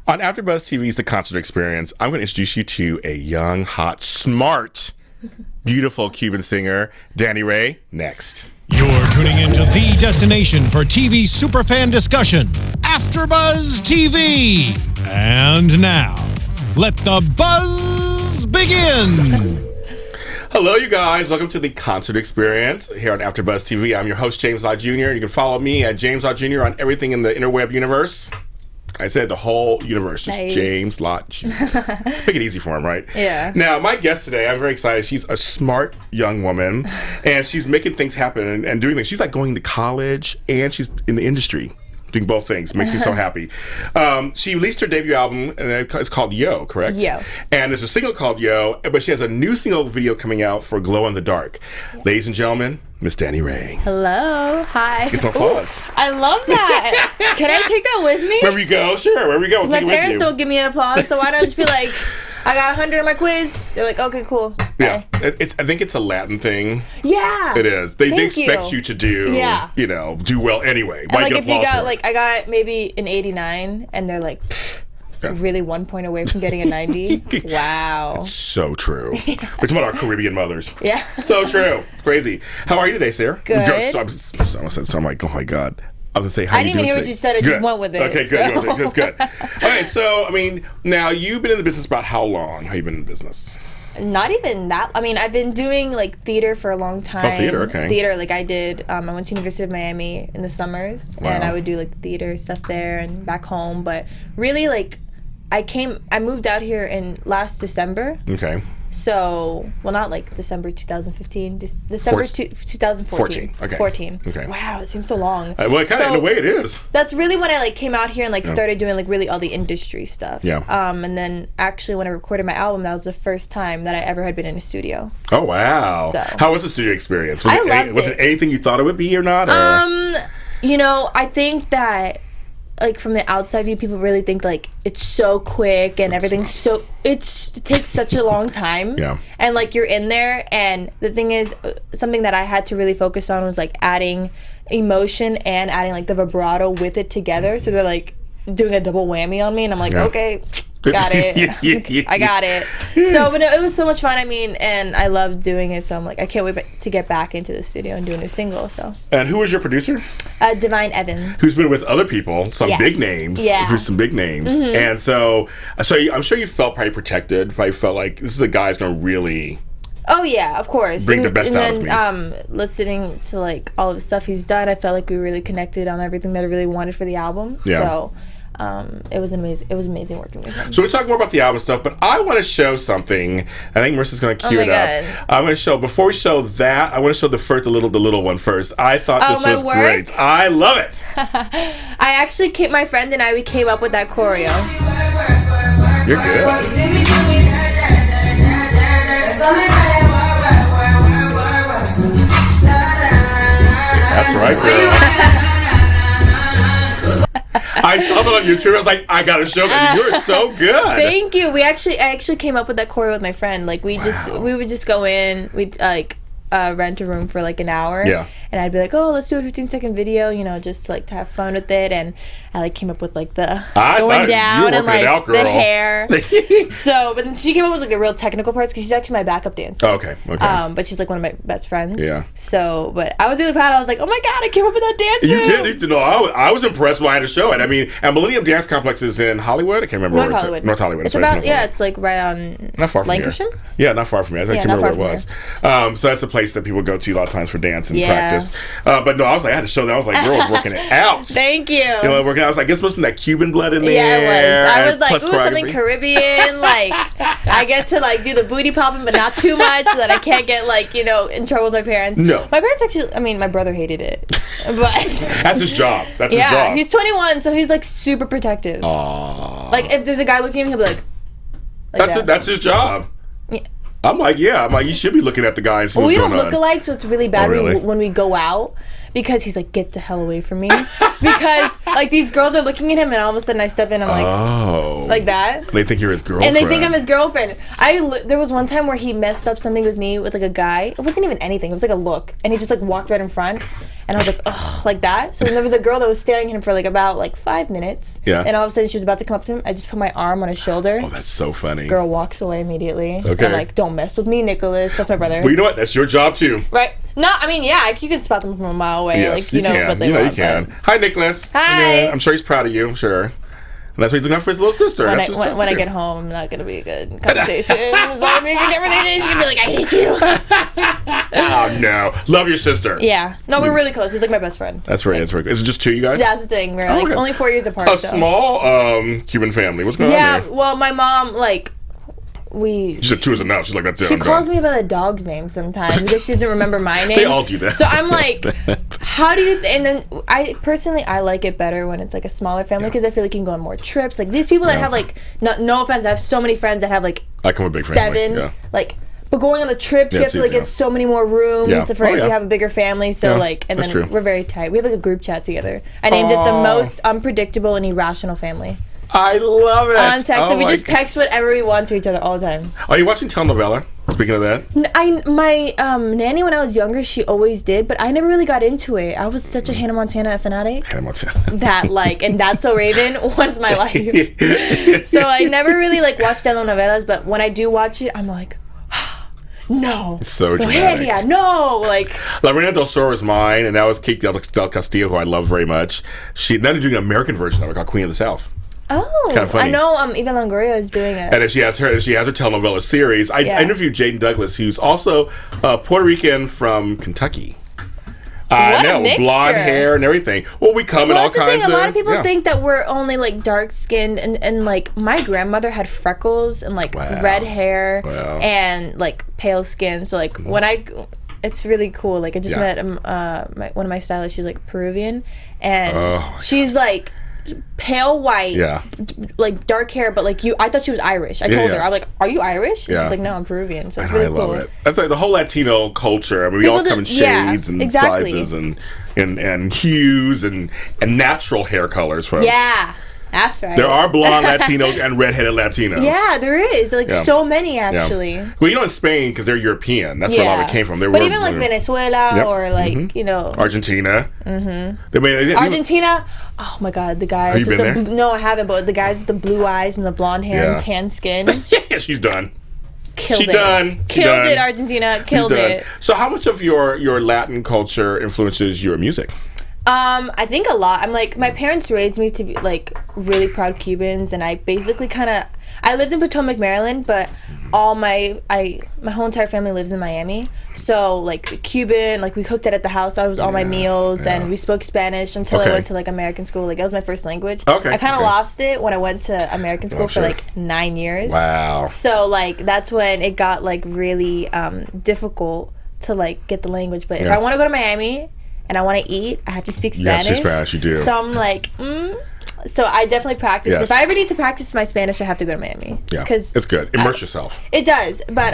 On AfterBuzz TV's The Concert Experience, I'm going to introduce you to a young, hot, smart, beautiful Cuban singer, Dani Rey. Next. You're tuning into the destination for TV superfan discussion, AfterBuzz TV. And now, let the buzz begin. Hello, you guys. Welcome to The Concert Experience here on AfterBuzz TV. I'm your host, James Lott Jr. You can follow me at James Lott Jr. on everything in the interweb universe. I said the whole universe, just nice. James Lott Jr. Make it easy for him, right? Yeah. Now, my guest today, I'm very excited. She's a smart young woman, and she's making things happen and doing things. She's like going to college, and she's in the industry, doing both things. Makes me so happy. She released her debut album, and it's called Yo, correct? Yo. And there's a single called Yo, but she has a new single video coming out for Glow in the Dark. Ladies and gentlemen, Miss Dani Rey. Hello. Hi. Get some applause. I love that. Can I take that with me? Wherever you go, sure. Wherever you go, we'll My take it with parents you. don't give me an applause, so why don't I just be like, I got 100 on my quiz. They're like, okay, cool. Yeah, Bye. I think it's a Latin thing. Yeah. It is. They Thank expect you to do, Yeah. do well anyway. And Why like get if you applause got for it? like I got maybe an 89 and they're like Yeah. really 1 point away from getting a 90. Wow. So true. We're talking about our Caribbean mothers. Yeah. So true. It's crazy. How are you today, Sarah? Good. So I'm like, oh my God. I was going to say, how I you didn't even doing hear what today? you said. I Good. just went with it. Okay, good. so. You went with it. That's good. Okay, so, I mean, now you've been in the business about how long? How you been in business? Not even that. I mean, I've been doing like theater for a long time. Oh, theater, okay. Theater, like I did. I went to University of Miami in the summers, and Wow. I would do like theater stuff there and back home. But really, like, I moved out here in last December. Okay. So, well, not like December 2015, just December 2014. 14. Okay. 14. Okay. Wow, it seems so long. Well, kind of in a way it is. That's really when I like came out here and like started doing like really all the industry stuff. Yeah. And then actually when I recorded my album, that was the first time that I ever had been in a studio. Oh, wow. So. How was the studio experience? Was I it loved was it. it anything you thought it would be or not? Or? You know, I think that like from the outside view, people really think like it's so quick and everything's so it takes such a long time. Yeah. And like you're in there, and the thing is, something that I had to really focus on was like adding emotion and adding like the vibrato with it together. So they're like doing a double whammy on me, and I'm like, okay. Got it. Yeah. I got it. So, but it was so much fun. I mean, and I love doing it. So I'm like, I can't wait to get back into the studio and do a new single. So, And who was your producer? Divine Evans. Who's been with other people, some Yes. big names. Yeah. Who's some big names. And so I'm sure you felt probably protected. Probably felt like this is a guy who's going to really. Oh yeah, of course. Bring the best out of me. And then listening to like all of the stuff he's done, I felt like we really connected on everything that I really wanted for the album. Yeah. So it was amazing. It was amazing working with him. So we'll talk more about the album stuff, but I want to show something. I think Marissa's going to cue my it up. God. I'm going to show, before we show that, I want to show the little one first. I thought this my was work? great. I love it. I actually my friend and I, we came up with that choreo. You're good. That's right, girl. I saw that on YouTube. I was like, I gotta show that. You're so good. Thank you. I actually came up with that choreo with my friend. Like we would just go in. We'd like rent a room for like an hour. Yeah. And I'd be like, oh, let's do a 15-second video, you know, just like to have fun with it. And I like came up with like the I going thought down you were and working it like out, the girl. hair. So, but then she came up with like the real technical parts because she's actually my backup dancer. Oh, okay. But she's like one of my best friends. Yeah. So, but I was really proud. I was like, oh my God, I came up with that dance You move. did. You know, I was impressed when I had to show it. I mean, and Millennium Dance Complex is in Hollywood. I can't remember North where Hollywood. it's at. North Hollywood. It's Sorry, about, North yeah, Hollywood. it's like right on Not far from Lancashire? here. Yeah, not far from here. I can't not remember where far it was. So that's a place that people go to a lot of times for dance and Yeah. practice. But no, I was like, I had to show that. I was like, girl was working it out. Thank you. You know, working out. I was like, guess must be that Cuban blood in there. Yeah, it was. I was like, plus ooh, something choreography. Caribbean. Like, I get to like do the booty popping, but not too much, so that I can't get like, you know, in trouble with my parents. No. My parents actually. I mean, my brother hated it, but That's his job. That's his yeah, job. he's 21, so he's like super protective. Aww. Like, if there's a guy looking at me, he'll be like that. That's his job. Yeah. I'm like, you should be looking at the guy and see Well, what's we going don't on. look alike, so it's really bad Oh, really? when we go out because he's like, get the hell away from me. Because like these girls are looking at him, and all of a sudden I step in, I'm like, like that. They think you're his girlfriend. And they think I'm his girlfriend. There was one time where he messed up something with me with like a guy. It wasn't even anything. It was like a look, and he just like walked right in front, and I was like, ugh, like that. So then there was a girl that was staring at him for like about like 5 minutes. Yeah. And all of a sudden she was about to come up to him. I just put my arm on his shoulder. Oh, that's so funny. Girl walks away immediately. Okay. I'm like, don't mess with me, Nicholas. That's my brother. Well, you know what? That's your job too. Right. No, I mean, yeah, you can spot them from a mile away. Yes, like, you know can. what they you know want. you can. Hi, Nicholas. Hi. I'm sure he's proud of you. I'm sure. And that's what he's doing out for his little sister. When I get home, I'm not gonna be a good conversation. It's not gonna be a good conversation. He's gonna be like, I hate you. Oh no, love your sister. Yeah. No, we're really close. He's like my best friend. That's very good. Is it just two you guys? That's the thing. We're like only 4 years apart. A small Cuban family. What's going on Yeah. there? Well, my mom She said two is enough. She's like, that's it. She calls me by the dog's name sometimes because she doesn't remember my name. They all do that. So I'm like, how do you? And then I like it better when it's like a smaller family because I feel like you can go on more trips. Like these people that have like, no offense, I have so many friends that have like I come with a big family. 7. Yeah. Like, but going on the trips, you have to like get so many more rooms if you have a bigger family. So like, and then we're very tight. We have like a group chat together. I named it the most unpredictable and irrational family. I love it. On text, so we just text whatever we want to each other all the time. Are you watching telenovela? Speaking of that, my nanny when I was younger, she always did, but I never really got into it. I was such a Hannah Montana fanatic. Hannah Montana. That like, and That's So Raven was my life. So I never really like watched telenovelas, but when I do watch it, I'm like, no. It's so dramatic. Yeah, no, like. La Reina del Sur was mine, and that was Kate del Castillo, who I love very much. Now they're doing an American version of it called Queen of the South. Oh, kind of funny. I know. Eva Longoria is doing it, and then she has her telenovela series. I interviewed Jaden Douglas, who's also Puerto Rican from Kentucky. What a mixture. Blonde hair and everything. Well, we come in all kinds of. A lot of people think that we're only like dark skinned, and like my grandmother had freckles and like red hair and like pale skin. So like when it's really cool. Like I just met one of my stylists. She's like Peruvian, and she's like pale white, like dark hair, but like I thought she was Irish. I told her, I'm like, are you Irish? And she's like, no, I'm Peruvian. So it's really cool. I love it. That's like the whole Latino culture. I mean, we all come in shades and sizes and hues and natural hair colors, folks. Yeah. That's right. There are blonde Latinos and redheaded Latinos. Yeah, there is. Like so many, actually. Yeah. Well, you know, in Spain, because they're European, that's where a lot of it came from. But even like Venezuela or like, you know. Argentina. Argentina. Oh my God, the guys. Have you been there? No, I haven't, but the guys with the blue eyes and the blonde hair and tan skin. Yeah, she's done. Killed it, Argentina. Killed it. So how much of your Latin culture influences your music? I think a lot. I'm like, my parents raised me to be like really proud Cubans, and I basically I lived in Potomac, Maryland, but all my whole entire family lives in Miami. So like Cuban, like we cooked it at the house. That was all my meals, and we spoke Spanish until I went to like American school. Like that was my first language. I kind of lost it when I went to American school for like 9 years. Wow. So like that's when it got like really difficult to like get the language. But if I want to go to Miami and I want to eat, I have to speak Spanish. You have to speak Spanish, you do. So I'm like, So I definitely practice. If I ever need to practice my Spanish, I have to go to Miami. Yeah, it's good. Immerse yourself. It does, but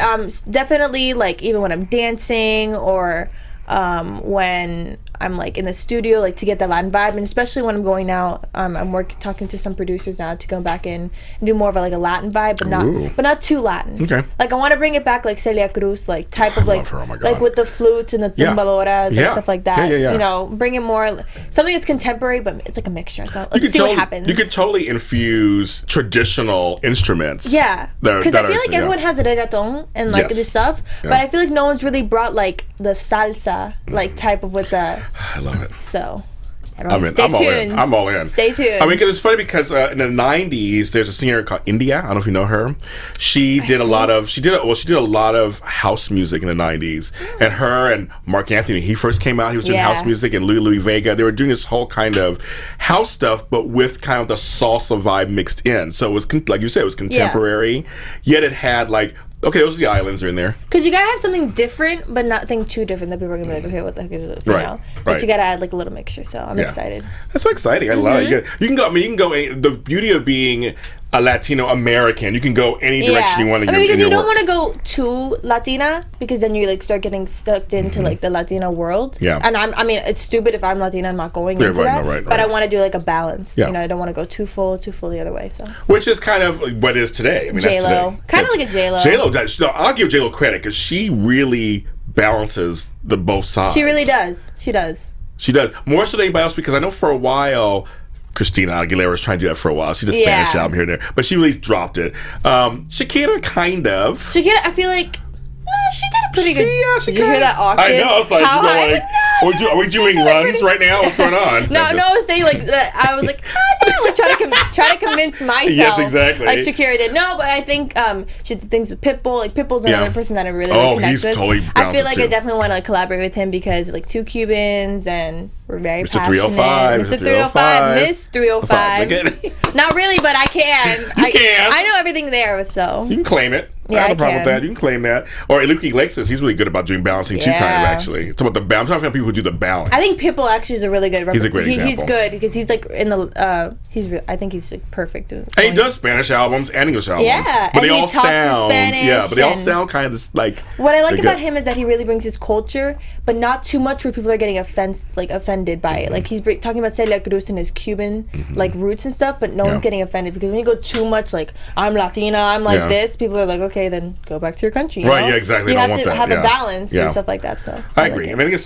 definitely like even when I'm dancing or when I'm like in the studio, like to get the Latin vibe, and especially when I'm going out, I'm talking to some producers now to go back in and do more of a Latin vibe, but not too Latin. Okay. Like I want to bring it back like Celia Cruz, like type of like like with the flutes and the tumbaloras and stuff like that. You know, bring it more something that's contemporary, but it's like a mixture. So let's see what happens. You could totally infuse traditional instruments. Yeah, because I feel like everyone has a reggaeton and like this stuff, but I feel like no one's really brought like the salsa like type of with the. I love it. So, stay tuned. I'm all in. Stay tuned. I mean, because it's funny because in the '90s, there's a singer called India. I don't know if you know her. She did a lot of house music in the '90s. And her and Mark Anthony, he first came out. He was doing house music, and Louis Vega. They were doing this whole kind of house stuff, but with kind of the salsa vibe mixed in. So it was like you said, it was contemporary. Yet it had like. Okay, those are the islands are in there. Because you gotta have something different, but nothing too different that people are gonna be like, okay, what the heck is this? You know? But you gotta add like a little mixture. So I'm excited. That's so exciting. I love it. You can go. I mean, you can go. The beauty of being a Latino American. You can go any direction you want. I mean, because you don't want to go too Latina, because then you like start getting stuck into like the Latina world. Yeah. And I mean, it's stupid if I'm Latina, I'm not going into that. Right. But I want to do like a balance. Yeah. You know, I don't want to go too full the other way. So. Which is kind of what is today. I mean, J-Lo. that's today. Kind of like a J-Lo. J-Lo does. No, I'll give J-Lo credit because she really balances the both sides. She really does. She does. She does. More so than anybody else, because I know for a while Christina Aguilera was trying to do that for a while. She did Spanish album here and there, but she really dropped it. Shakira, kind of. Shakira, I feel like she did a pretty good. Yeah, did you hear that octave? I know. It's like, how high? are we doing runs right now? What's going on? No, I was saying like that. I was like, like try to convince myself. Yes, exactly. Like Shakira did. No, but I think she did things with Pitbull. Like Pitbull's another person that I really like, connect he's with. totally I feel like too. I definitely want to like collaborate with him because like two Cubans and we're very Mr. passionate. 305, Mr. 305, Miss 305. Not really, but I can. You can. I know everything there, so you can claim it. Yeah, I have no I problem with can. that. You can claim that. Or Enrique Iglesias, he's really good about doing balancing too, kind of actually. It's about the balance. I'm talking about people who do the balance. I think Pitbull actually is a really good. He's a great example. He's good because he's like in the. I think he's like perfect. And he does Spanish albums and English albums. Yeah, but and they he all talks in sound. Spanish Yeah, but they all and- sound kind of like. What I like they're about good. him is that he really brings his culture, but not too much where people are getting offended by it. Like he's talking about Celia Cruz and his Cuban like roots and stuff, but no one's getting offended because when you go too much like I'm Latina, I'm like this, people are like, okay, then go back to your country. You Right, know? yeah, exactly. You Don't have want to that, have yeah. a balance Yeah. and stuff like that. So I agree. I think it's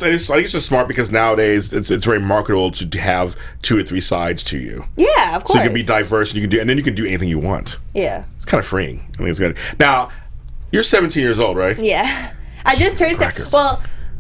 just smart because nowadays it's very marketable to have 2 or 3 sides to you. Yeah, of course. So you can be diverse and then you can do anything you want. Yeah. It's kind of freeing. I think it's good. Now, you're 17 years old, right? Yeah. I just turned Crackers.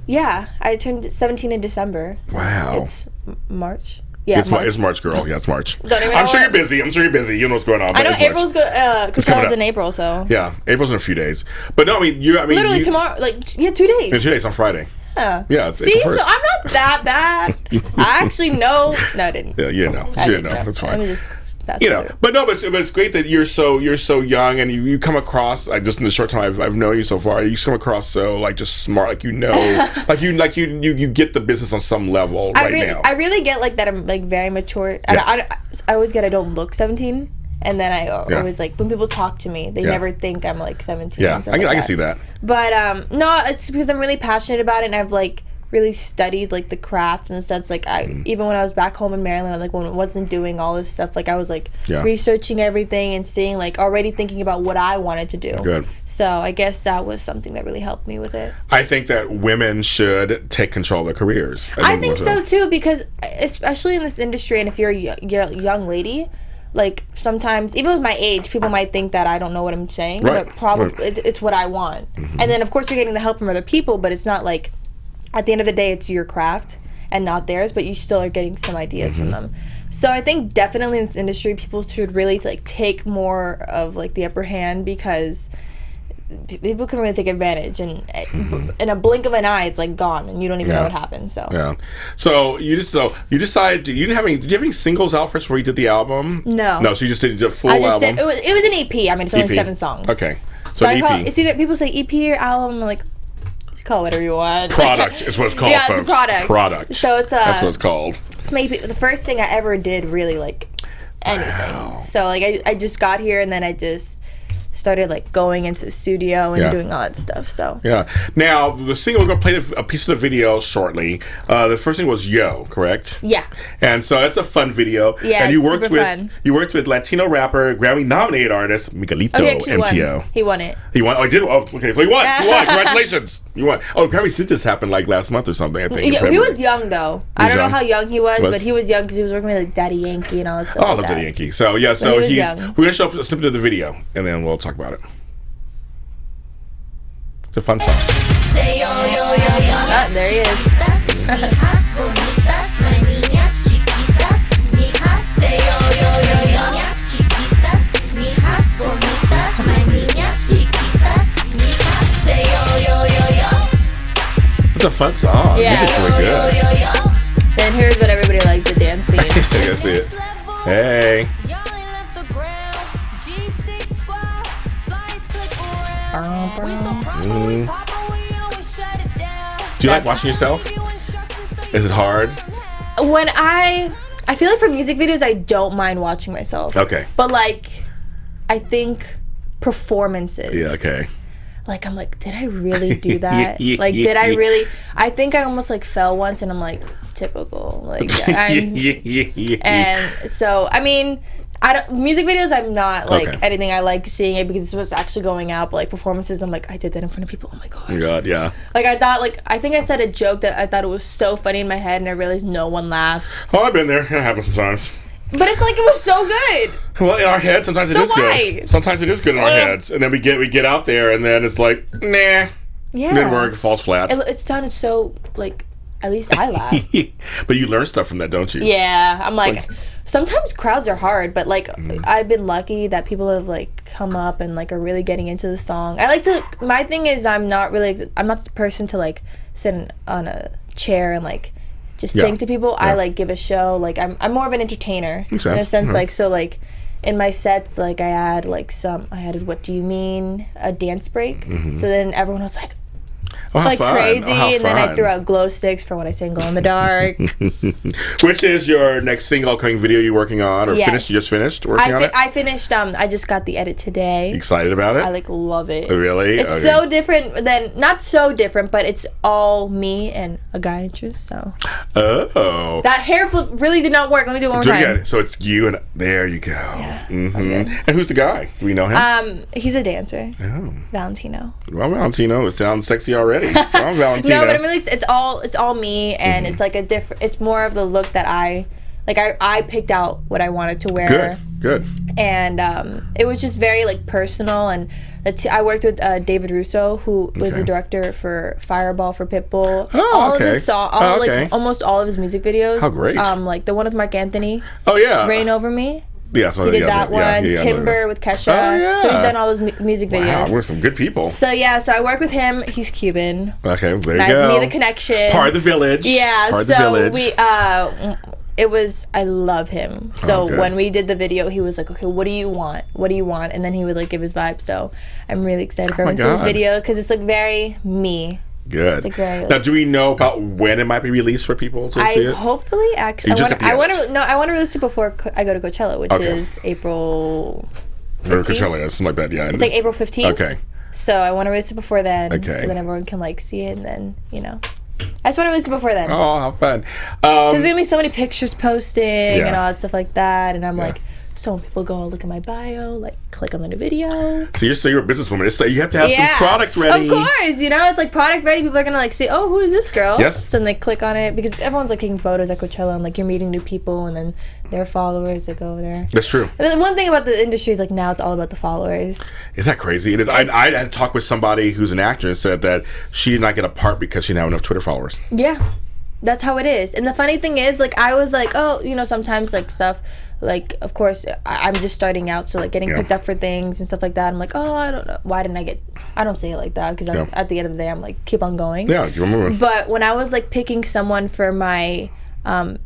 yeah, I turned 17 in December. Wow. It's March. Yeah, It's March, girl. Yeah, it's March. Don't even know I'm sure what- you're busy. You know what's going on. I but know it's March. April's good because coming I was up. in April, so Yeah, April's in a few days. But no, I mean, literally tomorrow, like 2 days. In 2 days on Friday. Yeah. Yeah, it's See, April so 1st. I'm not that bad. I actually know. No, I didn't. Yeah, you didn't know. I You didn't didn't know. That's Let fine. me just pass You it know, through. but it's great that you're so young and you come across just in the short time I've known you so far. You come across so like just smart, like like you get the business on some level now. I really get like that. I'm like very mature. And Yes. I always get I don't look 17, and then I always like when people talk to me, they Yeah. never think I'm like 17. Yeah, and stuff I can like see that. But no, it's because I'm really passionate about it, and I've like really studied like the craft and stuff. Like even when I was back home in Maryland, like when I wasn't doing all this stuff, like I was like researching everything and seeing like already thinking about what I wanted to do. Good. So I guess that was something that really helped me with it. I think that women should take control of their careers. I think so too, because especially in this industry, and if you're a young lady, like sometimes even with my age, people might think that I don't know what I'm saying, Right. but probably it's what I want. And then of course you're getting the help from other people, but it's not like at the end of the day it's your craft and not theirs, but you still are getting some ideas from them. So I think definitely in this industry people should really like take more of like the upper hand, because people can really take advantage, and in a blink of an eye it's like gone and you don't even know what happened. So So you decided did you have any singles out first before you did the album? No. So you just did a full I just album. did, it was an EP. I mean, it's only EP. 7 songs. Okay. So So I an call EP. it's either people say EP or album. I'm like, you call it whatever you want. Product is what it's called, Yeah, folks. it's a product. Product. So it's That's what it's called. It's maybe the first thing I ever did really like anything. So like I just got here and then I just started like going into the studio and doing all that stuff. So Yeah. Now the single, we're gonna play a piece of the video shortly. The first thing was "Yo," correct? yeah. And so that's a fun video. Yeah, And you it's worked super fun. Latino rapper, Grammy-nominated artist Miguelito Oh, he actually MTO. won. He won it. He won. Oh, he did. Oh, okay. So he won. He won. Congratulations. You won. Oh, Grammy did just happen like last month or something. I think. in Yeah, he February. was young though. I don't know young? how young he was, Was? but he was young because he was working with like Daddy Yankee and all that stuff. Oh, I like love that. the Yankee. So yeah. he So was he's. young. We're gonna show up a snippet of the video, and then we'll talk about it. It's a fun song. Say yo yo yo yo. Ah, there he is. Mijas bonitas, my niñas chiquitas. Mijas, say yo yo yo yo. Niñas chiquitas, mijas bonitas, my niñas chiquitas. Mijas, say yo yo yo yo. It's a fun song. Yeah. Music's really Yo good. yo yo. Then here's what everybody likes to dance scene. I gotta see it. Hey. Y'all ain't left the ground. G6 squad, flies click around. We so proper, we pop, we always shut it down. Do you like watching yourself? Is it hard? When I feel like for music videos I don't mind watching myself. Okay. But like I think performances. Yeah, okay. Like, I'm like, did I really do that? Like, did I really? I think I almost like fell once, and I'm like, typical. Like, and so I mean, I don't music videos. I'm not like anything. I like seeing it because it's what's actually going out. But like performances, I'm like, I did that in front of people. Oh my god. Oh my god, yeah. Like I thought, like I think I said a joke that I thought it was so funny in my head, and I realized no one laughed. Oh, I've been there. It happens sometimes. But it's like it was so good. Well, in our heads, sometimes it is good. Sometimes it is good in our heads, and then we get out there, and then it's like, nah. Yeah. And then it falls flat. It sounded so like. At least I laughed. But you learn stuff from that, don't you? Yeah, I'm like sometimes crowds are hard, but like I've been lucky that people have like come up and like are really getting into the song. I like to. My thing is I'm not the person to like sit on a chair and like just sing to people. I like give a show. Like I'm more of an entertainer in a sense. Like so like in my sets like I added What Do You Mean, a dance break. So then everyone was like. Like fun. Crazy, and then I threw out glow sticks for when I sing glow in the dark. Which is your next single upcoming video you're working on, or finished? You just finished working on it? I finished. I just got the edit today. Excited about it? I like love it. Oh, really? It's so different than not so different, but it's all me and a guy interest. So. Oh. That hair flip really did not work. Let me do it one more time. So it's you and there you go. Yeah. And who's the guy? Do we know him? He's a dancer. Oh. Valentino. Well, Valentino, it sounds sexy already. I'm Valentino. No, but I mean, like, it's all me, and it's like it's more of the look that I picked out what I wanted to wear. Good. And it was just very like personal, and I worked with David Russo, who was the director for Fireball for Pitbull. Oh, all of his like almost all of his music videos. How great! Like the one with Mark Anthony. Oh yeah. Rain Over Me. Yes, he did that one. Timber with Kesha. Oh, yeah. So he's done all those music videos. Wow, we're some good people. So yeah, so I work with him. He's Cuban. Okay, there you go. Me the connection. Part of the village. Yeah. Part of the village. We I love him. So when we did the video, he was like, okay, what do you want? What do you want? And then he would like give his vibe. So I'm really excited for everyone to see this video because it's like very me. Good. Like now, do we know about when it might be released for people to see it? Hopefully, actually, I want to release it before I go to Coachella, which is April 15th. Or Coachella, something like that. Yeah, it's like April 15th. Okay. So I want to release it before then, so then everyone can like see it, and then I just want to release it before then. Oh, how fun! There's gonna be so many pictures posting and all that stuff like that, and I'm like. So when people go and look at my bio, like click on the new video. So you're a businesswoman. So you have to have some product ready. Of course, it's like product ready. People are gonna like say, "Oh, who is this girl?" Yes. So then they click on it because everyone's like taking photos at Coachella and like you're meeting new people and then their followers that go over there. That's true. And then one thing about the industry is like now it's all about the followers. Is that crazy? It is. I had to talk with somebody who's an actor and said that she did not get a part because she didn't have enough Twitter followers. Yeah, that's how it is. And the funny thing is, like I was like, oh, sometimes like stuff. Like, of course, I'm just starting out, so like getting picked up for things and stuff like that. I'm like, oh, I don't know. Why didn't I get? I don't say it like that because at the end of the day, I'm like, keep on going. Yeah, you remember. But when I was like picking someone for my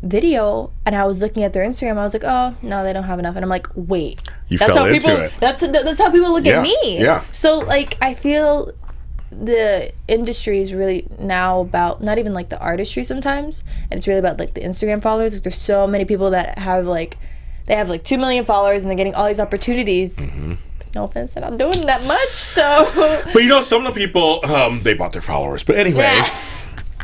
video and I was looking at their Instagram, I was like, oh no, they don't have enough. And I'm like, wait, that's how people look at me. Yeah. So like, I feel the industry is really now about not even like the artistry sometimes, and it's really about like the Instagram followers. Like, there's so many people that have like. They have like 2 million followers and they're getting all these opportunities. No offense, they're not doing that much. So, but some of the people they bought their followers. But anyway,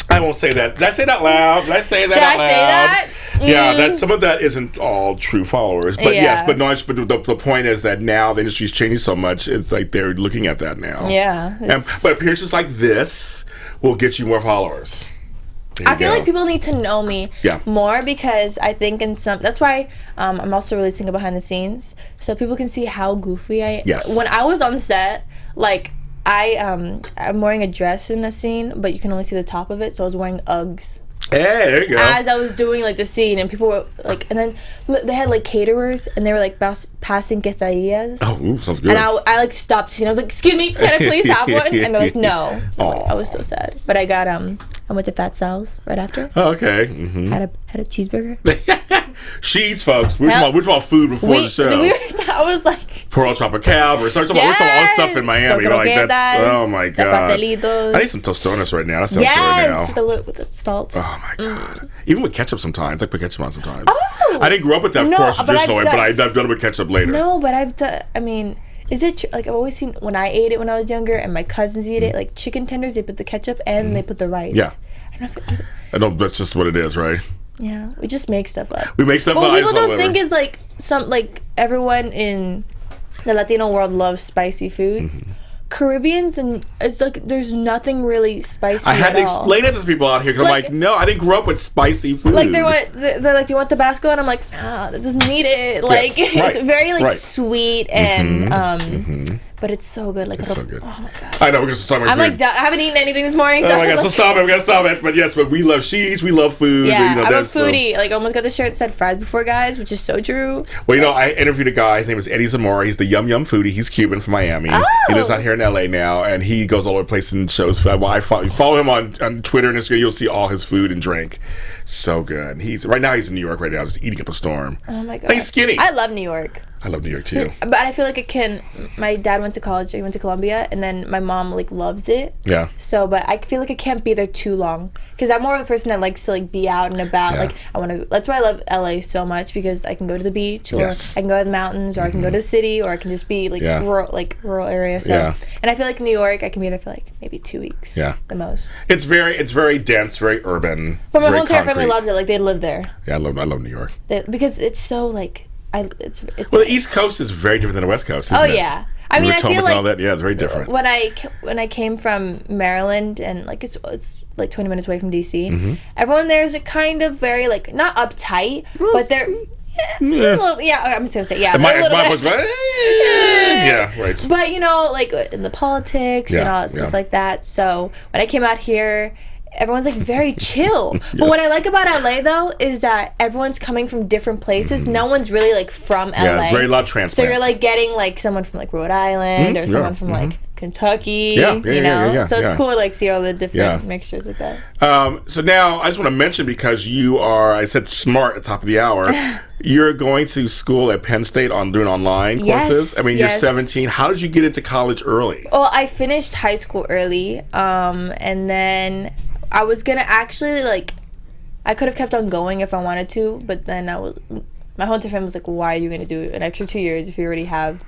I won't say that. Did I say that loud? Did I say that out loud? Say that? Yeah, some of that isn't all true followers. But yes, but no. But the point is that now the industry's changing so much. It's like they're looking at that now. Yeah. But appearances like this will get you more followers. I feel like people need to know me more because I think that's why I'm also releasing a behind the scenes so people can see how goofy I am. Yes. When I was on set, like I'm wearing a dress in a scene, but you can only see the top of it, so I was wearing Uggs. Hey, there you go. As I was doing like the scene, and people were like, and then they had like caterers, and they were like passing quesadillas. Oh, ooh, sounds good. And I like stopped the scene. I was like, "Excuse me, can I please have one?" And they're like, "No." I was so sad, but I got I went to Fat Sal's right after. Oh, okay. Mm-hmm. Had a cheeseburger. Sheets, folks. We're talking about food before the show. I was like, Pearl Tropical. We're talking about all this stuff in Miami. We're like, that's, oh my God. I need some tostones right now. That sounds good right now. With the salt. Oh my God. Even with ketchup sometimes. I put ketchup on sometimes. Oh. I didn't grow up with that, of course, traditionally, but I've done it with ketchup later. No, but I've done, I mean, is it like I've always seen when I ate it when I was younger and my cousins eat it, like chicken tenders, they put the ketchup and they put the rice. Yeah. I don't know if I know that's just what it is, right? Yeah, we just make stuff up. We make stuff up. What people don't think is like everyone in the Latino world loves spicy foods. Caribbeans, and it's like there's nothing really spicy. I had to all. explain it to people out here because I'm like, no, I didn't grow up with spicy food. Like they're like, do you want Tabasco? And I'm like, nah, that doesn't need it. Like it's very like sweet and but it's so good. Like it's so good. Oh my God. I know we're gonna start my I'm like, I haven't eaten anything this morning. So oh my God, so stop it. We gotta stop it. But yes, but we love sheets. We love food. Yeah, you know, I'm a foodie. Like, almost got the shirt that said fries before guys, which is so true. Well, you know, I interviewed a guy. His name is Eddie Zamora. He's the Yum Yum foodie. He's Cuban from Miami. Oh. He lives out here in LA now, and he goes all over the place and shows. I follow him on Twitter and Instagram. You'll see all his food and drink. So good. He's in New York right now, just eating up a storm. Oh my God. And he's skinny. I love New York. I love New York too. But I feel like my dad went to college, he went to Columbia, and then my mom like loves it. Yeah. So, but I feel like I can't be there too long because I'm more of a person that likes to like be out and about. Yeah. Like I want to. That's why I love LA so much because I can go to the beach or I can go to the mountains or I can go to the city or I can just be like rural area. So, and I feel like New York, I can be there for like maybe 2 weeks. Yeah. The most. It's very dense, very urban. But my whole entire family loves it. Like they live there. Yeah, I love New York because it's so like. It's well, the East Coast is very different than the West Coast. Isn't yeah. I mean, I feel like all that. Yeah, it's very different. When I came from Maryland and like it's like 20 minutes away from DC, everyone there is a kind of very like not uptight, but they're I'm just gonna say yeah. Yeah, right. But you know, like in the politics and all that stuff like that. So when I came out here. Everyone's like very chill. But what I like about LA though is that everyone's coming from different places. No one's really like from LA. Yeah, very lot of transplants. So you're like getting like someone from like Rhode Island or someone from like Kentucky. You know? So it's cool to like see all the different mixtures like that. So now I just want to mention because you are, I said smart at the top of the hour. You're going to school at Penn State doing online courses. I mean, you're 17. How did you get into college early? Well, I finished high school early, and then I was gonna actually like, I could have kept on going if I wanted to, but then my whole entire family was like, "Why are you gonna do an extra 2 years if you already have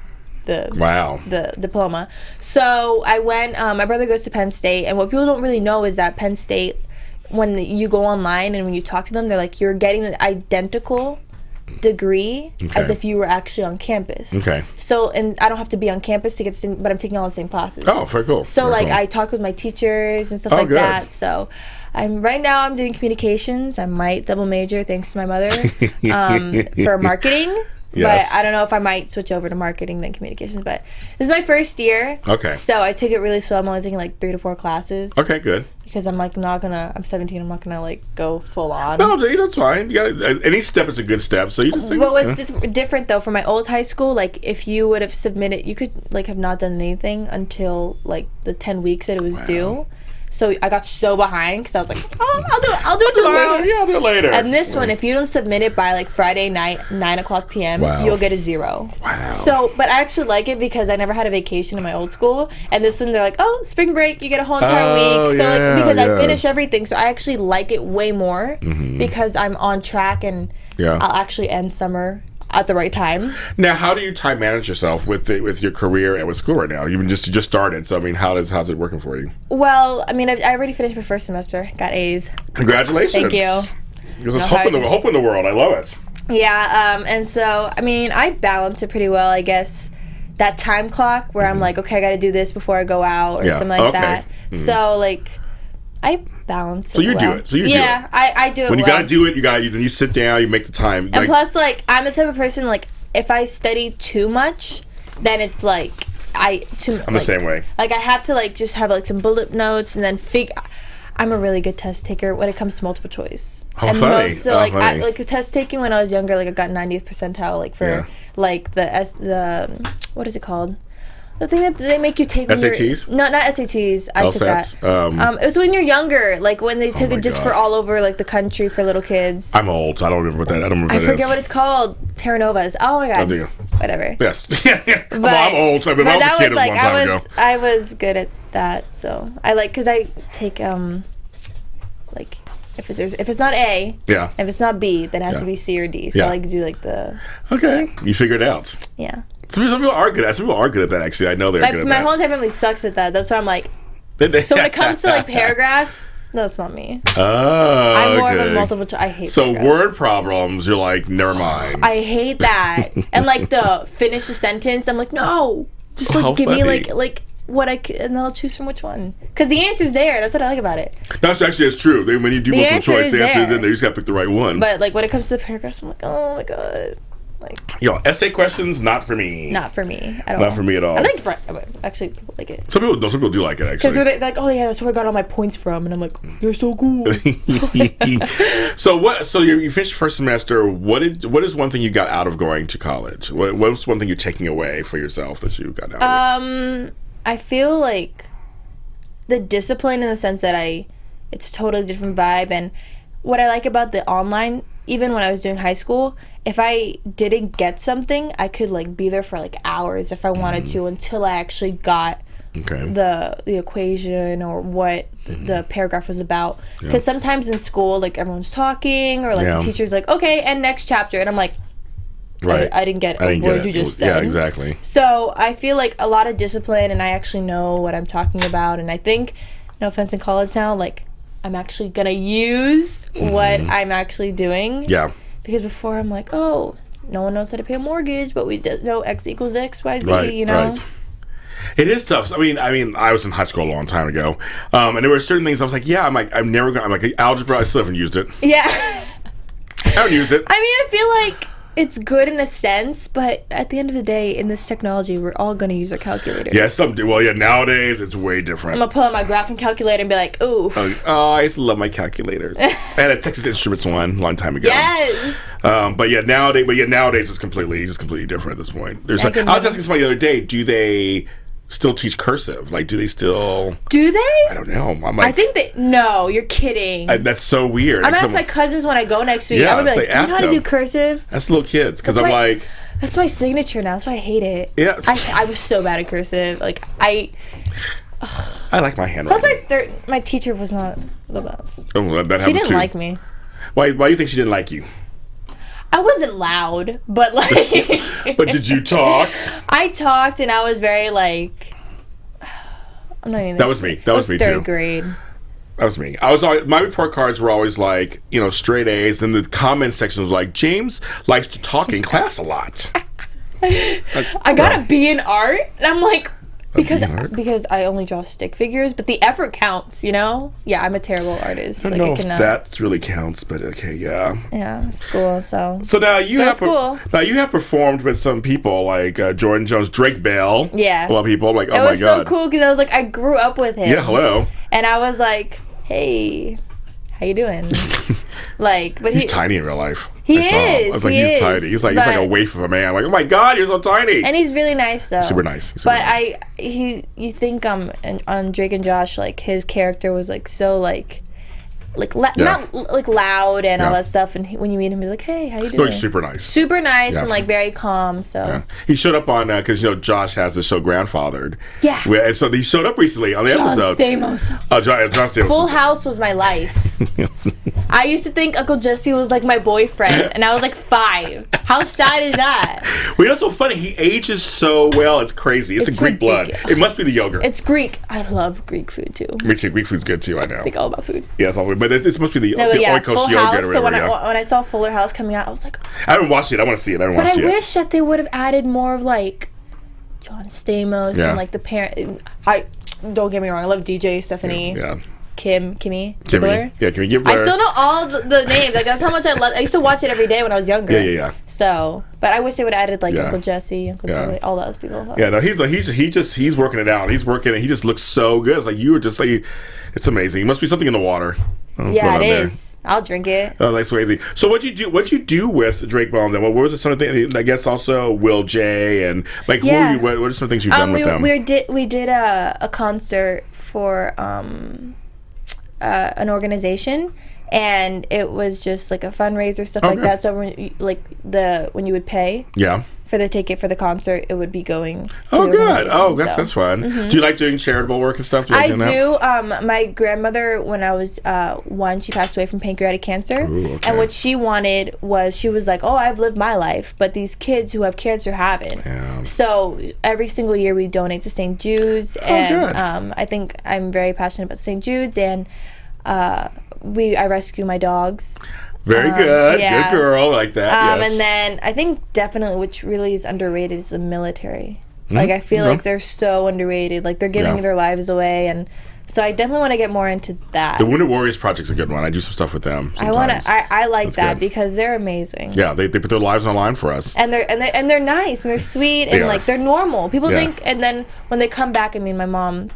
the diploma?" So I went. My brother goes to Penn State, and what people don't really know is that Penn State, when you go online and when you talk to them, they're like, "You're getting the identical degree as if you were actually on campus." Okay. So, and I don't have to be on campus to get the same, but I'm taking all the same classes. Oh, very cool. So very cool. I talk with my teachers and stuff like that. So right now I'm doing communications. I might double major thanks to my mother for marketing. But I don't know if I might switch over to marketing than communications. But this is my first year. Okay. So I took it really slow. I'm only taking like 3 to 4 classes. Okay, good. Because I'm like I'm 17. I'm not gonna like go full on. No, that's fine. You got any step is a good step. So you just. But what's different though from my old high school, like if you would have submitted, you could like have not done anything until like the 10 weeks that it was due. So I got so behind because I was like, oh, I'll do it tomorrow. I'll do it later. And this one, if you don't submit it by like Friday night, 9:00 p.m., you'll get a 0. Wow. So, but I actually like it because I never had a vacation in my old school. And this one, they're like, oh, spring break, you get a whole entire week. So because I finish everything, so I actually like it way more because I'm on track and I'll actually end summer at the right time. Now, how do you time manage yourself with your career and with school right now? You just started, so I mean, how's it working for you? Well, I mean, I already finished my first semester, got A's. Congratulations! Thank you. There's hope in the world. I love it. Yeah, and so I mean, I balance it pretty well, I guess. That time clock where I'm like, okay, I got to do this before I go out or something like that. So like, I balance it. So you do it. So you do it. Yeah, I do it. When you gotta do it, then you sit down, you make the time. And plus, like, I'm the type of person like if I study too much, then it's like I'm the same way. Like I have to like just have like some bullet notes and then I'm a really good test taker when it comes to multiple choice. Oh, funny. Like test taking when I was younger, like I got 90th percentile, like for like the what is it called? The thing that they make you take when SATs? not SATs. I took that. LSATs? It was when you're younger, like when they took my it just God. for all over like the country for little kids. I'm old, so I don't remember what that. I don't remember I what that forget is. what it's called. Terra Novas. Oh my god. Oh, there you go. Whatever. Yes. Yeah. I'm old, so I was a that kid was a like long time ago. I was good at that, so I like because I take like if it's not A, Yeah. if it's not B, then it has Yeah. to be C or D. So Yeah. I like to do like the Okay, you figured it out. yeah. Some people are good at. Some people are good at that. Actually, I know they're good at My that. whole entire family sucks at that. That's why I'm like. So when it comes to like paragraphs, that's not me. Oh, I'm more of a okay. multiple choice. I hate So paragraphs. word problems, you're like, never mind. I hate that. And like the finish a sentence, I'm like, no, just like How give me funny. like what and then I'll choose from which one. Because the answer's there. That's what I like about it. That's true. When you do The multiple answer choice, is the answer is there. in there. You just got to pick the right one. But like when it comes to the paragraphs, I'm like, oh my god, like Yo, essay questions, not for me. not for me at all. Not for me at all. I think actually people like it. Some people do like it Because actually. they're like, oh yeah, that's where I got all my points from, and I'm like, you're so cool. So what? So you finished your first semester. What is one thing you got out of going to college? What's one thing you're taking away for yourself that you got out of it? I feel like the discipline in the sense that it's a totally different vibe, and what I like about the online, even when I was doing high school, if I didn't get something, I could like be there for like hours if I wanted to until I actually got Okay. the equation or what the paragraph was about. Because sometimes in school, like everyone's talking or like Yeah. the teacher's like, okay, and next chapter, and I'm like, Right. I didn't get I a didn't get word it. you just Yeah, said. exactly. So I feel like a lot of discipline, and I actually know what I'm talking about. And I think, no offense, in college now, like I'm actually gonna use what I'm actually doing. Yeah. Because before I'm like, oh, no one knows how to pay a mortgage, but we know X equals X, Y, Z. Right. You know. Right. It is tough. I mean, I was in high school a long time ago, and there were certain things I was like, yeah, I'm never gonna. I'm like algebra. I still haven't used it. Yeah. I haven't used it. I mean, I feel like it's good in a sense, but at the end of the day, in this technology, we're all gonna use our calculator. Yeah, nowadays it's way I'm different. gonna pull out my graphing calculator and be like, oof. Oh, I used to love my calculators. I had a Texas Instruments one a long time ago. Yes. But nowadays it's completely different at this point. I was asking somebody the other day, do they still teach cursive? Like, do they still? Do they? I don't know. I'm like, I think they. No, you're kidding. that's so weird. I'm gonna Like, ask my cousins when I go next week. Yeah, I'm gonna be say, like, do you know ask how to do them. cursive? that's little kids because That's I'm my- like, That's my signature now. That's why I hate it. Yeah. I was so bad at cursive. Like I like my handwriting. plus my teacher was not the best. Oh, that She happens didn't too. like me. Why do you think she didn't like you? I wasn't loud, but like. But did you talk? I talked and I was very like. I'm not even. That was me. That was me too. Third grade. That was me. I was always, my report cards were always like, straight A's. Then the comment section was like, James likes to talk in class a lot. I got a B in art, and I'm like, B in art? because I only draw stick figures, but the effort counts, Yeah, I'm a terrible artist. I don't know if that really counts, but okay, yeah. Yeah, it's cool. So now you That's cool. you have performed with some people like Jordan Jones, Drake Bell. Yeah. A lot of people. I'm like, oh it my was god. so cool because I was like, I grew up with him. Yeah, hello. And I was like, hey, how you doing? But He's tiny in real life. He I saw him. is, I was like, he he's is, tiny. He's like a but- waif of a man. I'm like, oh my god, you're so tiny. And he's really nice though. Super nice. He's super But nice. you think on Drake and Josh, like his character was like so not like loud and all Yeah. that stuff, and when you meet him he's like, hey, how you doing? No, he's super nice. Super nice Yeah. and like very calm. So Yeah. He showed up on because Josh has the show Grandfathered. Yeah. And so he showed up recently on the John episode. Stamos. Oh, John Stamos. Full House was my life. I used to think Uncle Jesse was like my boyfriend, and I was like 5. How sad is that? Well, you know, so funny. He ages so well. It's crazy. It's It's the Greek blood. ridiculous. It must be the yogurt. It's Greek. I love Greek food too. Me too. Greek food's good too. I know. I think all about food. Yeah, it's all good. But this must be the No, but yeah, Oikos Full yogurt House. or So whatever. when I saw Fuller House coming out, I was like, I haven't watched it. I want to see it. I don't but want to I see it. wish that they would have added more of like John Stamos Yeah. and like the parent. I don't get me wrong. I love DJ Stephanie. Yeah. Kimmy Gibbler. Yeah, Kimmy Gibbler. I still know all the names. Like that's how much I love. I used to watch it every day when I was younger. Yeah. So, but I wish they would have added like Yeah. Uncle Jesse, Uncle Yeah. Joey, all those people. Yeah, no, he's working it out. He's working it. He just looks so good. It's like you were just like, it's amazing. It must be something in the water. I don't know what's Yeah, going it on there. is. I'll drink it. Oh, that's crazy. So what'd you do with Drake Ball then? What was some of the things? I guess also Will J and like Yeah. what are some things you've done with them? We did a concert for an organization, and it was just like a fundraiser, stuff like that. So when you would pay for the ticket for the concert, it would be going to the good. organization, Oh, that's fun. Do you like doing charitable work and stuff? Do you like doing that? My grandmother, when I was 1, she passed away from pancreatic cancer. Ooh, okay. And what she wanted was, she was like, oh, I've lived my life, but these kids who have cancer haven't. Yeah. So every single year we donate to St. Jude's. And good. I think I'm very passionate about St. Jude's, and I rescue my dogs. Very good. yeah. Good girl. Like that. Yes. And then I think definitely, which really is underrated, is the military. Like, I feel like they're so underrated. Like, they're giving their lives away, and so I definitely want to get more into that. The Wounded Warriors Project's a good one. I do some stuff with them sometimes. I like That's that good. because they're amazing. Yeah, they put their lives on the line for us. And they're nice, and they're sweet, and are. like, they're normal. People Yeah. think, and then when they come back, I mean, my mom,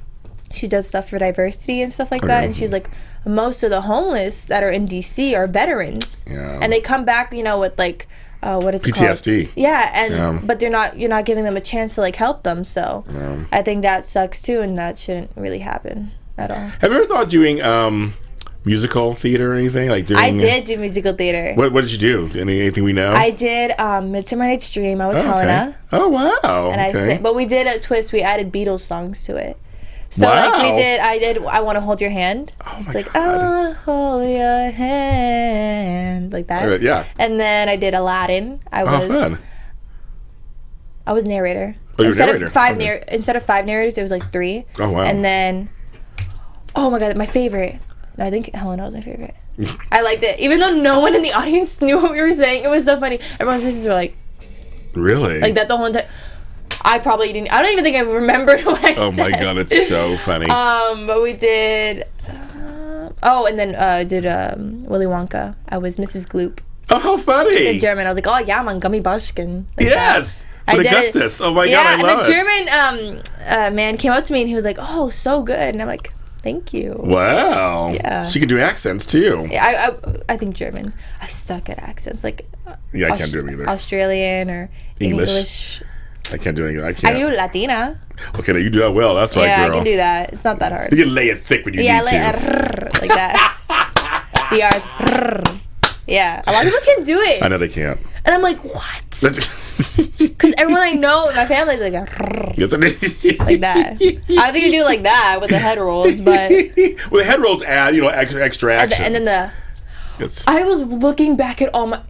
she does stuff for diversity and stuff like that, and she's like, most of the homeless that are in DC are veterans. Yeah. And they come back, with like, what is it PTSD. called? Yeah, but you're not giving them a chance to like help them. So I think that sucks too, and that shouldn't really happen at all. Have you ever thought of doing musical theater or anything? Like doing? I did do musical theater. What did you do? Anything we know? I did Midsummer Night's Dream. I was Helena. Oh wow! And I sang, but we did a twist. We added Beatles songs to it. So like I did I Want to Hold Your Hand. Oh It's my like, God. I want to hold your hand, like that. Alright, yeah. And then I did Aladdin. I fun. was narrator. Oh, you were instead narrator. Of five Okay. instead of 5 narrators, it was like 3. Oh, wow. And then, oh my God, my favorite. No, I think Helena was my favorite. I liked it, even though no one in the audience knew what we were saying. It was so funny. Everyone's faces were like Really? that the whole time. I probably didn't. I don't even think I remembered what I said. Oh my God, it's so funny. But we did. And then I did Willy Wonka. I was Mrs. Gloop. Oh, how funny! In German, I was like, oh yeah, man, Gummy Bushkin. Like Yes. that. But I did Augustus. it. Oh my God, yeah, I love and the it. German man came up to me and he was like, oh, so good. And I'm like, thank you. Wow. Yeah. She can do accents too. Yeah, I think German. I suck at accents, like Yeah, I can't do them either. Australian or English. I can't do anything. I I can't. do Latina. Okay, you do that well. That's right, Yeah, girl. I can do that. It's not that hard. You can lay it thick when you Yeah, need to. like that. The R. Yeah, a lot of people can do it. I know they can't. And I'm like, what? That's- Because everyone I know in my family is like, Yes, like that. I think you do like that with the head rolls, but well, the head rolls add, extra action. and then Yes. I was looking back at all my.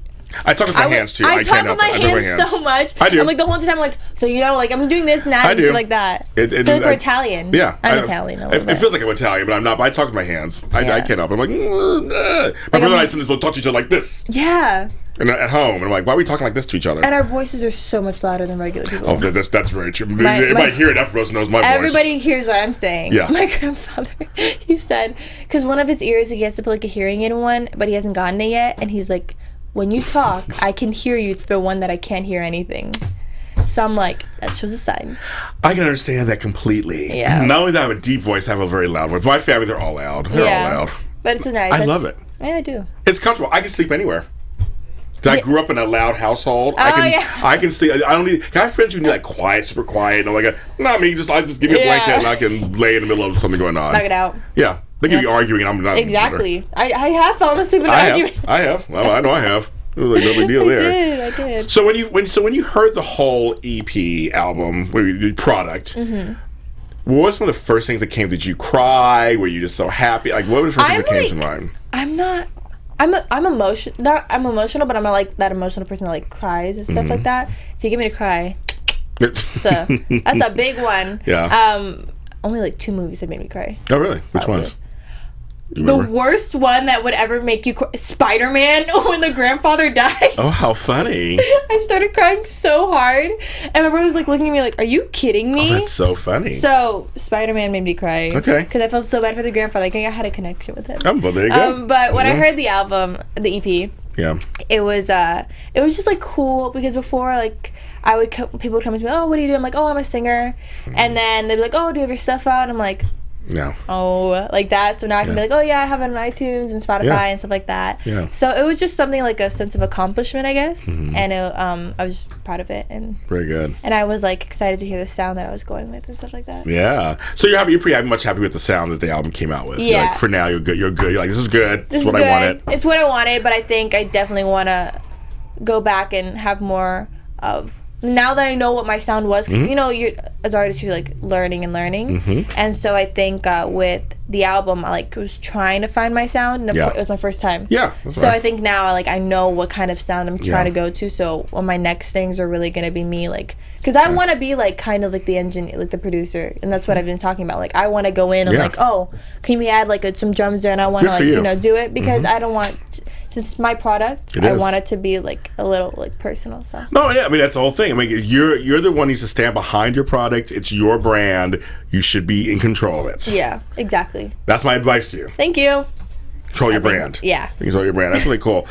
I talk with my hands too. I can't talk help with my it. I talk with hands so much. I do. I'm like the whole time, I'm like, so like I'm doing this now, I and do. like that. It- I feel like we're Italian. Yeah, I'm Italian. A little It bit. feels like I'm Italian, but I'm not. But I talk with my hands. I can't help it. I'm like, my brother and I sometimes will talk to each other like this, Yeah. and at home, and I'm like, why are we talking like this to each other? And our voices are so much louder than regular people. Oh, that's very true. My- Everybody here at AFTERBUZZ knows my voice. Everybody hears what I'm saying. Yeah. My grandfather, he said, because one of his ears, he has to put like a hearing aid in one, but he hasn't gotten it yet. And he's like, when you talk, I can hear you through the one that I can't hear anything. So I'm like, that shows a sign. I can understand that completely. Yeah. Not only that I have a deep voice, I have a very loud voice. My family, they're all loud. They're all loud. But it's nice. I love it. Yeah, I do. It's comfortable. I can sleep anywhere. 'Cause I grew up in a loud household. I can sleep. I don't need. I have friends who need like quiet, super quiet. And I'm like, not me. I just give me a blanket and I can lay in the middle of something going on. Knock it out. Yeah, they can be arguing. And I'm not Exactly. I have fallen asleep in an argument. I have. Well, I know I have. It was like no big deal there. I did. So when you heard the whole EP album, product. Mm-hmm. What was some of the first things that came? Did you cry? Were you just so happy? Like, what were the first things that came to mind? I'm emotional. I'm emotional, but I'm not like that emotional person that like cries and stuff like that. If you get me to cry, that's a big one. Yeah. Only like 2 movies have made me cry. Oh, really? Which ones? You The remember? worst one that would ever make you cry, Spider-Man, when the grandfather died. Oh, how funny. I started crying so hard, and my brother was like looking at me like, "Are you kidding me?" Oh, that's so funny. So Spider-Man made me cry. Okay. Because I felt so bad for the grandfather. Like I had a connection with him. Oh, well, there you go. But when I heard the album, the EP, Yeah. it was just like cool, because before, like, people would come to me, oh, what do you do? I'm like, oh, I'm a singer. And then they'd be like, oh, do you have your stuff out? And I'm like, like that. So now I can be like, oh yeah, I have it on iTunes and Spotify and stuff like that. Yeah. So it was just something like a sense of accomplishment, I guess. And I was proud of it, and very good. And I was like excited to hear the sound that I was going with and stuff like that. Yeah. So you're happy? You're pretty much happy with the sound that the album came out with. Yeah. You're like, for now, you're good. You're good. You're like, this is good. This is what good. I wanted. It's what I wanted, but I think I definitely want to go back and have more of. Now that I know what my sound was, because you know, you're as artists, you're like learning, and so I think with the album, I like was trying to find my sound, and it was my first time. Yeah. So I think now I know what kind of sound I'm trying to go to. So on my next things are really gonna be me, like, because I want to be like kind of like the engineer, like the producer, and that's what I've been talking about. Like I want to go in and like, oh, can we add like some drums there, and I want to like do it because I don't want. Since it's my product, I want it to be like a little like personal. So no, yeah, I mean that's the whole thing. I mean, you're the one who needs to stand behind your product. It's your brand. You should be in control of it. Yeah, exactly. That's my advice to you. Thank you. Control your brand. Yeah. Control your brand. That's really cool.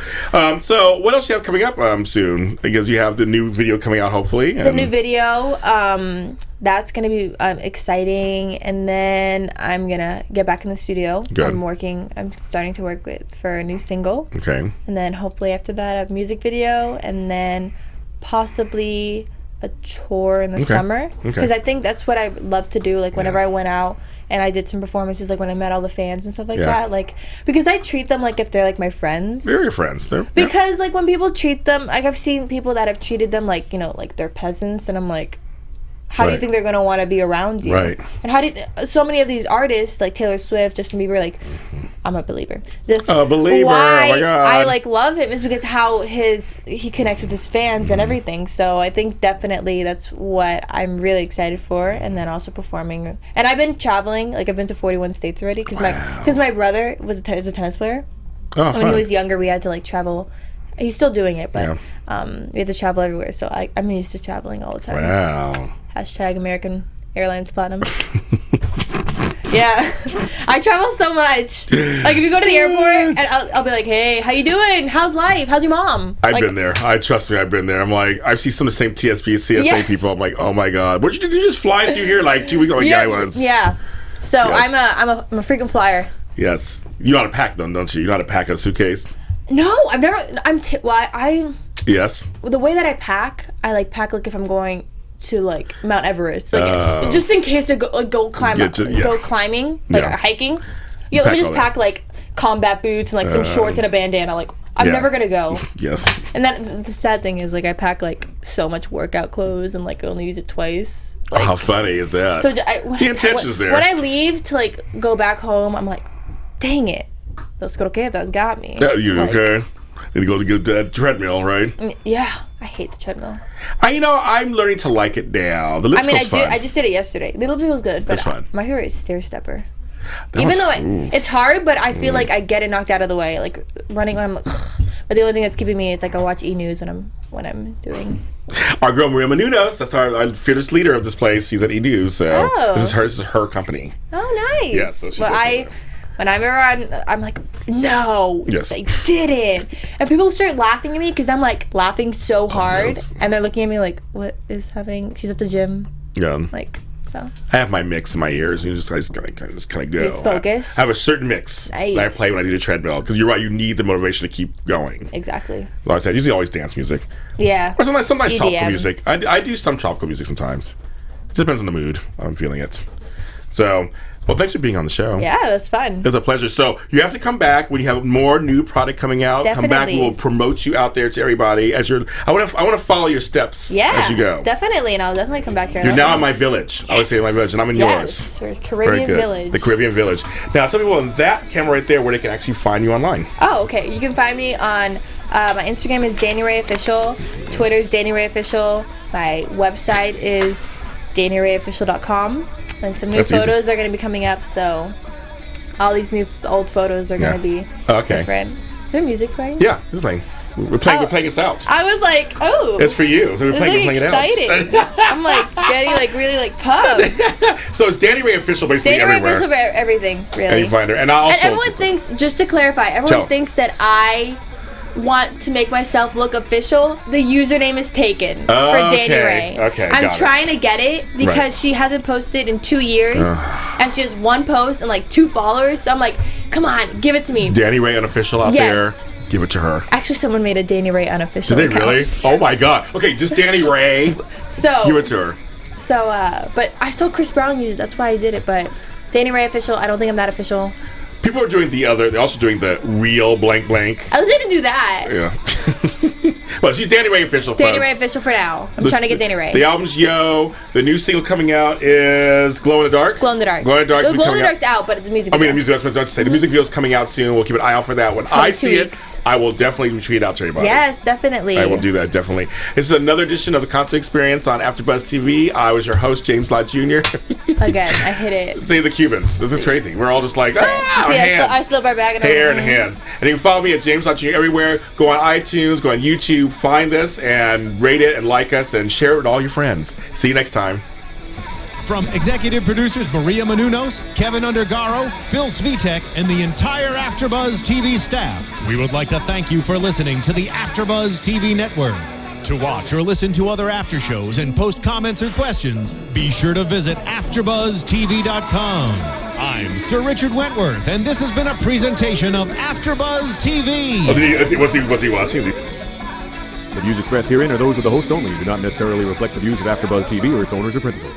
So what else do you have coming up soon? Because you have the new video coming out, hopefully. The new video, that's going to be exciting. And then I'm going to get back in the studio. Good. I'm starting to work for a new single. Okay. And then hopefully after that, I have a music video. And then possibly a tour in the summer. Because I think that's what I love to do. Like whenever I went out. And I did some performances, like when I met all the fans and stuff like that. Like, because I treat them like if they're like my friends. They're your friends. Because like when people treat them, like I've seen people that have treated them like, you know, like they're peasants, and I'm like, how do you think they're gonna want to be around you? Right. And how do so many of these artists like Taylor Swift, Justin Bieber, like I'm a believer. Just a believer. Why oh my God. I like love him is because how he connects with his fans and everything. So I think definitely that's what I'm really excited for. And then also performing. And I've been traveling. Like I've been to 41 states already because my brother is a tennis player. Oh, when he was younger, we had to like travel. He's still doing it, but we had to travel everywhere. So I'm used to traveling all the time. Wow. Hashtag American Airlines Platinum. Yeah, I travel so much. Like if you go to the airport, and I'll be like, "Hey, how you doing? How's life? How's your mom?" I've been there. Trust me, I've been there. I'm like, I see some of the same TSP, CSA people. I'm like, oh my God, did you just fly through here like 2 weeks ago? Yeah, I was. Yeah. So I'm a frequent flyer. Yes, you know how to pack them, don't you? You know how to pack a suitcase. No, I've never. Yes. The way that I pack like if I'm going to like Mount Everest, like just in case to go climbing, like hiking. Yeah, let me just pack like combat boots and like some shorts and a bandana. Like I'm never gonna go. Yes. And then the sad thing is like I pack like so much workout clothes and like I only use it twice. Like, how funny is that? So the intention's there. When I leave to like go back home, I'm like, dang it, those croquetas got me. Yeah, you okay? Need to go to get that treadmill, right? Yeah, I hate the treadmill. I'm learning to like it now. The elliptical's fun. I just did it yesterday. The elliptical was good, but That's fun. My favorite is stair stepper. Even though it's hard, but I feel like I get it knocked out of the way. Like running when I'm like, ugh. But the only thing that's keeping me is like I watch E-News when I'm doing. Our girl Maria Menounos, that's our fearless leader of this place. She's at E-News, so this is her company. Oh, nice. Yeah, so she when I'm around, I'm like, no, I didn't. And people start laughing at me because I'm like laughing so hard, and they're looking at me like, what is happening? She's at the gym. Yeah. Like, so. I have my mix in my ears, and I just kind of go. Focus. I have a certain mix that I play when I do the treadmill, because you're right, you need the motivation to keep going. Exactly. Like I said, usually always dance music. Yeah. Or sometimes tropical music. I do some tropical music sometimes. It depends on the mood. I'm feeling it. So, well, thanks for being on the show. Yeah, it was fun. It was a pleasure. So you have to come back when you have more new product coming out. Definitely. Come back. We'll promote you out there to everybody as you're. I want to follow your steps as you go. Definitely, and I'll definitely come back here. You're now in my village. Yes. I would say in my village, and I'm in yours. We're Caribbean Village. The Caribbean Village. Now, tell people on that camera right there where they can actually find you online. Oh, okay. You can find me on my Instagram is Dani Rey Official. Twitter is Dani Rey Official. My website is DaniReyOfficial.com. And some new photos are going to be coming up, so all these old photos are going to be different. Is there music playing? Yeah, it's playing. We're playing this out. I was like, oh. It's for you. So we're playing it out. I'm like getting like really like pumped. So it's Dani Rey Official basically everywhere. Dani Rey Official for everything, really. And you find her. And everyone thinks, just to clarify, everyone thinks that I want to make myself look official. The username is taken for Dani Rey. Okay, I'm trying to get it because she hasn't posted in 2 years, and she has 1 post and like 2 followers. So I'm like, come on, give it to me. Dani Rey unofficial out Yes. there. Give it to her. Actually, someone made a Dani Rey unofficial. Did they account. really? Oh my god. Okay, just Dani Rey. So Give it to her. So, but I saw Chris Brown use it. That's why I did it. But Dani Rey official. I don't think I'm that official. People are doing they're also doing the real blank blank. I was gonna do that. Yeah. Well, she's Dani Rey official, Dani folks. Rey official for now. I'm trying to get Dani Rey. The album's Yo. The new single coming out is Glow in the Dark. Glow in the Dark. Glow in the Dark. The Glow in the Dark's out, but the music. I mean, video. the music. That's what I was about to say. The music video is coming out soon. We'll keep an eye out for that. When I 2 see weeks. it, I will definitely tweet it out to everybody. Yes, definitely. I will do that, definitely. This is another edition of the Concert Experience on AfterBuzz TV. I was your host, James Lott Jr. Again, I hit it. Say the Cubans. This is crazy. We're all just like, ah, See, hands. I slip our bag and Hair and everything. hands. And you can follow me at James Lott Jr. everywhere. Go on iTunes, go on YouTube, find this, and rate it and like us and share it with all your friends. See you next time. From executive producers Maria Menounos, Kevin Undergaro, Phil Svitek, and the entire AfterBuzz TV staff, we would like to thank you for listening to the AfterBuzz TV network. To watch or listen to other after shows and post comments or questions, be sure to visit AfterBuzzTV.com. I'm Sir Richard Wentworth, and this has been a presentation of AfterBuzz TV. What's he watching? The views expressed herein are those of the host only and do not necessarily reflect the views of AfterBuzz TV or its owners or principals.